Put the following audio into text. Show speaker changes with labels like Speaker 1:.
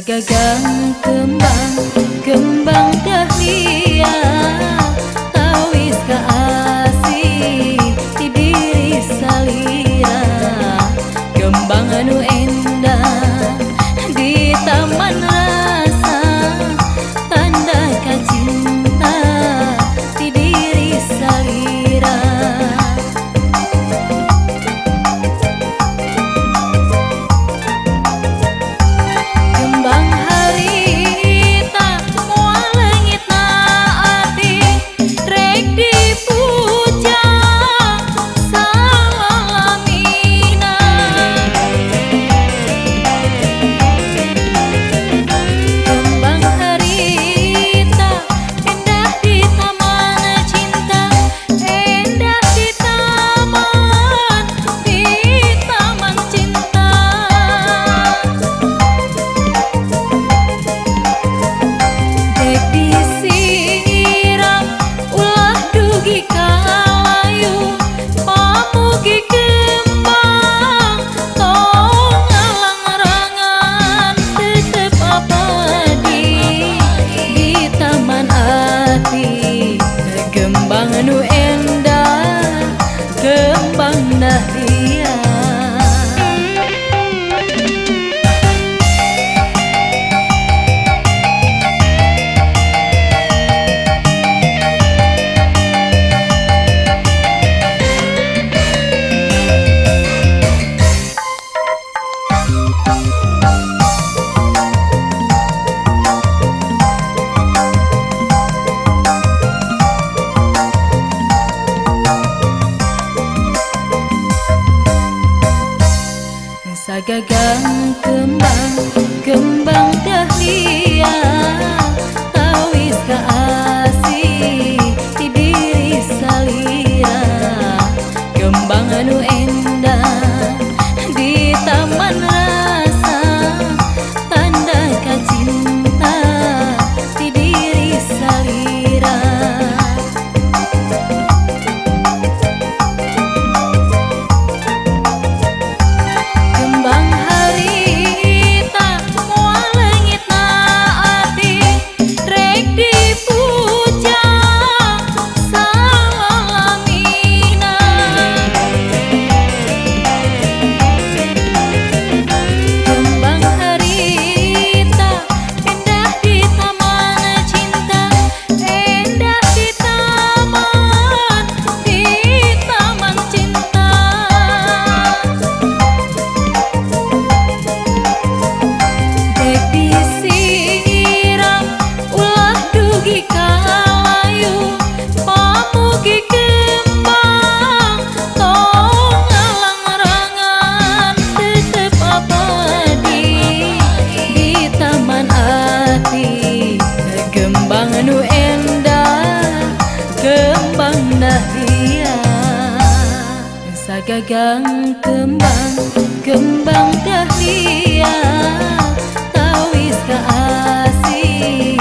Speaker 1: Sagagang kembang, kembang dahlia, tawis kaasih di diri salira. Kembang anu endah di taman rasa, tanda kacinta di diri salira. Kembang anu endah, kembang dahlia. Sagagang kembang, kembang dahlia, tawis kaasih di diri salira. Kembang anu endah di taman rasa, tanda kacinta di diri salira. Kembang anu endah, kembang dahlia. Sagagang kembang, kembang dahlia, tawis kaasih